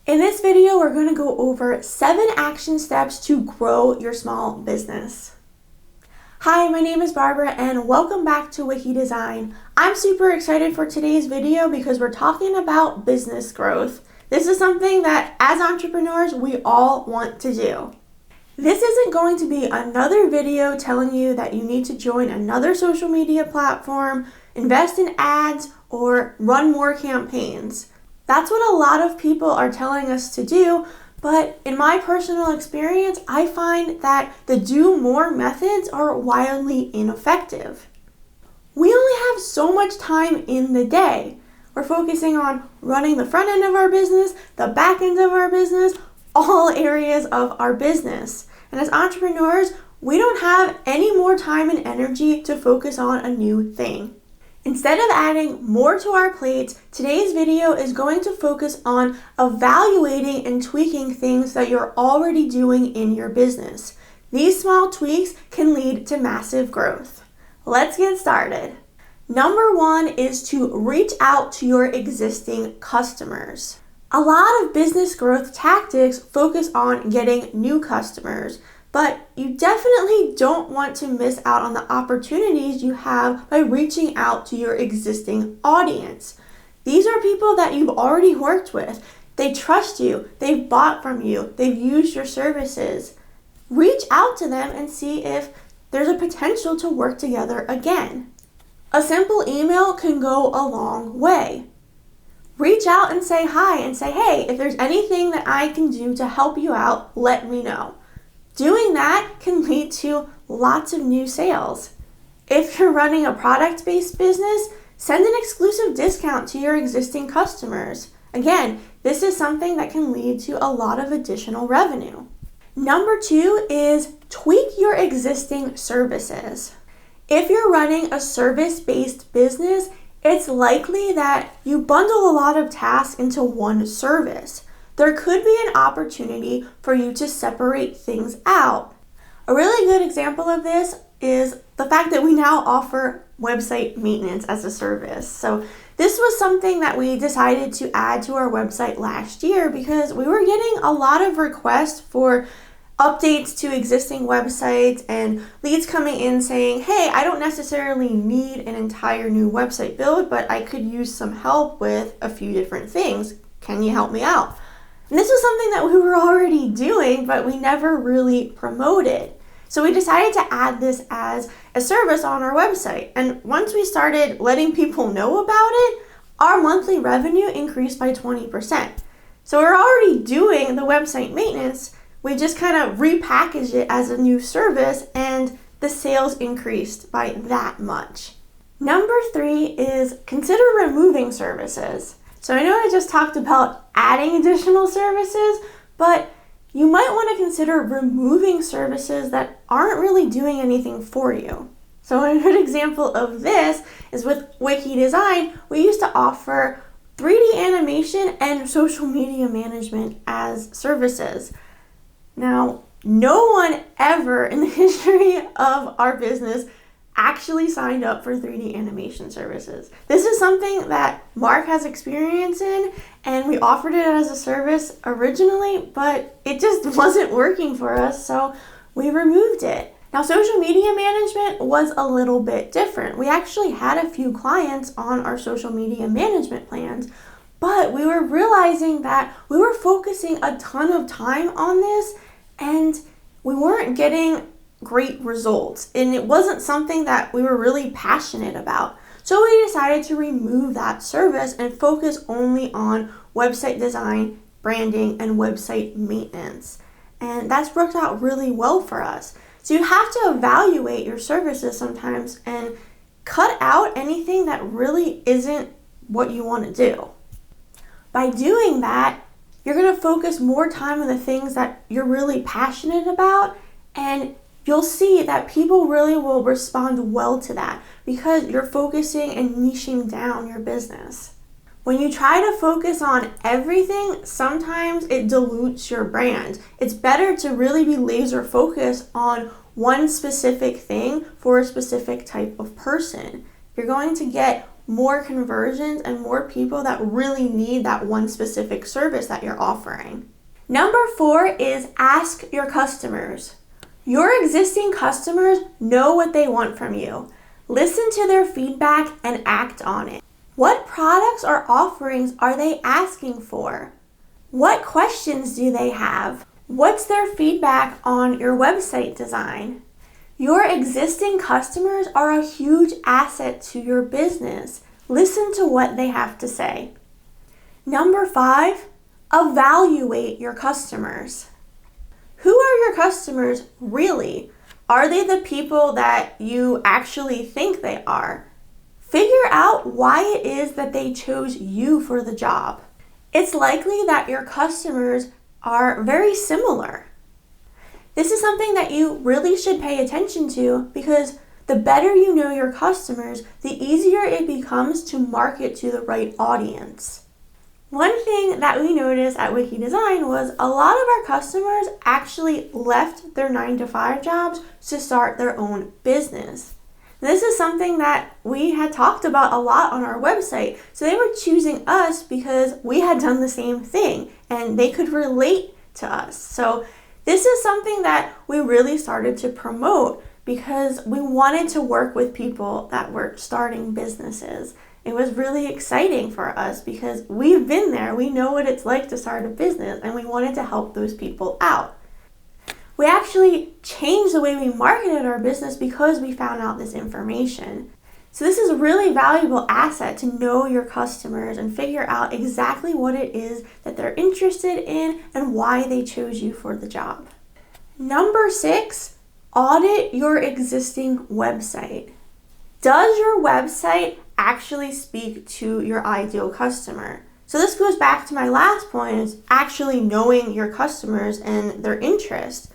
In this video, we're going to go over 7 action steps to grow your small business. Hi, my name is Barbara and welcome back to Wiki Design. I'm super excited for today's video because we're talking about business growth. This is something that as entrepreneurs, we all want to do. This isn't going to be another video telling you that you need to join another social media platform, invest in ads, or run more campaigns. That's what a lot of people are telling us to do, but in my personal experience, I find that the do more methods are wildly ineffective. We only have so much time in the day. We're focusing on running the front end of our business, the back end of our business, all areas of our business. And as entrepreneurs, we don't have any more time and energy to focus on a new thing. Instead of adding more to our plates, today's video is going to focus on evaluating and tweaking things that you're already doing in your business. These small tweaks can lead to massive growth. Let's get started. Number 1 is to reach out to your existing customers. A lot of business growth tactics focus on getting new customers, but you definitely don't want to miss out on the opportunities you have by reaching out to your existing audience. These are people that you've already worked with. They trust you, they've bought from you, they've used your services. Reach out to them and see if there's a potential to work together again. A simple email can go a long way. Reach out and say hi and say, hey, if there's anything that I can do to help you out, let me know. Doing that can lead to lots of new sales. If you're running a product-based business, send an exclusive discount to your existing customers. Again, this is something that can lead to a lot of additional revenue. Number 2 is tweak your existing services. If you're running a service-based business, it's likely that you bundle a lot of tasks into one service. There could be an opportunity for you to separate things out. A really good example of this is the fact that we now offer website maintenance as a service. So this was something that we decided to add to our website last year because we were getting a lot of requests for updates to existing websites and leads coming in saying, hey, I don't necessarily need an entire new website build, but I could use some help with a few different things. Can you help me out? And this was something that we were already doing, but we never really promoted. So we decided to add this as a service on our website. And once we started letting people know about it, our monthly revenue increased by 20%. So we're already doing the website maintenance. We just kind of repackaged it as a new service and the sales increased by that much. Number 3 is consider removing services. So I know I just talked about adding additional services, but you might want to consider removing services that aren't really doing anything for you. So a good example of this is with Wiki Design. We used to offer 3D animation and social media management as services. Now, no one ever in the history of our business actually signed up for 3D animation services. This is something that Mark has experience in, and we offered it as a service originally, but it just wasn't working for us, so we removed it. Now, social media management was a little bit different. We actually had a few clients on our social media management plans, but we were realizing that we were focusing a ton of time on this, and we weren't getting great results, and it wasn't something that we were really passionate about. So we decided to remove that service and focus only on website design, branding, and website maintenance. And that's worked out really well for us. So you have to evaluate your services sometimes and cut out anything that really isn't what you want to do. By doing that, you're going to focus more time on the things that you're really passionate about, and you'll see that people really will respond well to that because you're focusing and niching down your business. When you try to focus on everything, sometimes it dilutes your brand. It's better to really be laser focused on one specific thing for a specific type of person. You're going to get more conversions and more people that really need that one specific service that you're offering. Number 4 is ask your customers. Your existing customers know what they want from you. Listen to their feedback and act on it. What products or offerings are they asking for? What questions do they have? What's their feedback on your website design? Your existing customers are a huge asset to your business. Listen to what they have to say. Number 5, evaluate your customers. Who are your customers really? Are they the people that you actually think they are? Figure out why it is that they chose you for the job. It's likely that your customers are very similar. This is something that you really should pay attention to because the better you know your customers, the easier it becomes to market to the right audience. One thing that we noticed at Wiki Design was a lot of our customers actually left their 9-to-5 jobs to start their own business. This is something that we had talked about a lot on our website. So they were choosing us because we had done the same thing and they could relate to us. So this is something that we really started to promote because we wanted to work with people that were starting businesses. It was really exciting for us because we've been there. We know what it's like to start a business and we wanted to help those people out. We actually changed the way we marketed our business because we found out this information. So this is a really valuable asset to know your customers and figure out exactly what it is that they're interested in and why they chose you for the job. Number 6, audit your existing website. Does your website actually speak to your ideal customer? So this goes back to my last point, is actually knowing your customers and their interests.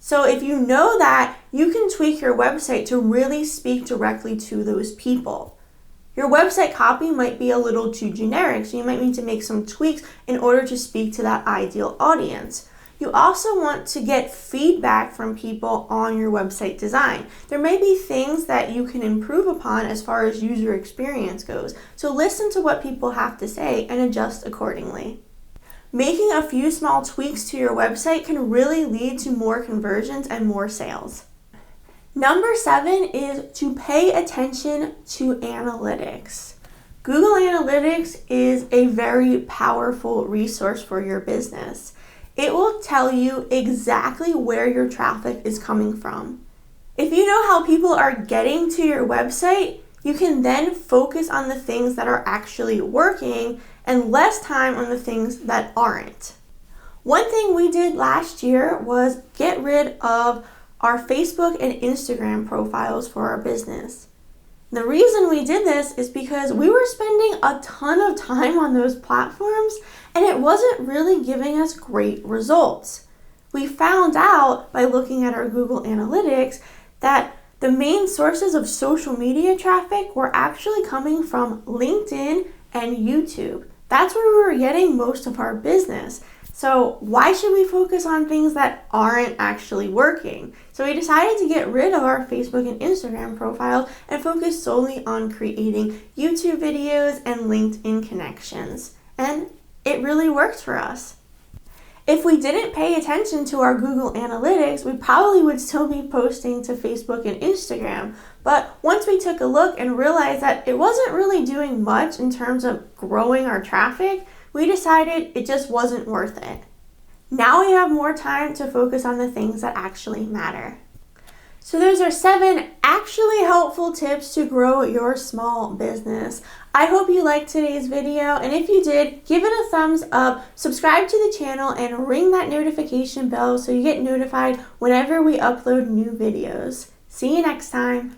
So if you know that, you can tweak your website to really speak directly to those people. Your website copy might be a little too generic, so you might need to make some tweaks in order to speak to that ideal audience. You also want to get feedback from people on your website design. There may be things that you can improve upon as far as user experience goes, so listen to what people have to say and adjust accordingly. Making a few small tweaks to your website can really lead to more conversions and more sales. Number 7 is to pay attention to analytics. Google Analytics is a very powerful resource for your business. It will tell you exactly where your traffic is coming from. If you know how people are getting to your website, you can then focus on the things that are actually working and less time on the things that aren't. One thing we did last year was get rid of our Facebook and Instagram profiles for our business. The reason we did this is because we were spending a ton of time on those platforms and it wasn't really giving us great results. We found out by looking at our Google Analytics that the main sources of social media traffic were actually coming from LinkedIn and YouTube. That's where we were getting most of our business. So why should we focus on things that aren't actually working? So we decided to get rid of our Facebook and Instagram profiles and focus solely on creating YouTube videos and LinkedIn connections. And it really worked for us. If we didn't pay attention to our Google Analytics, we probably would still be posting to Facebook and Instagram. But once we took a look and realized that it wasn't really doing much in terms of growing our traffic, we decided it just wasn't worth it. Now we have more time to focus on the things that actually matter. So those are 7 actually helpful tips to grow your small business. I hope you liked today's video, and if you did, give it a thumbs up, subscribe to the channel, and ring that notification bell so you get notified whenever we upload new videos. See you next time.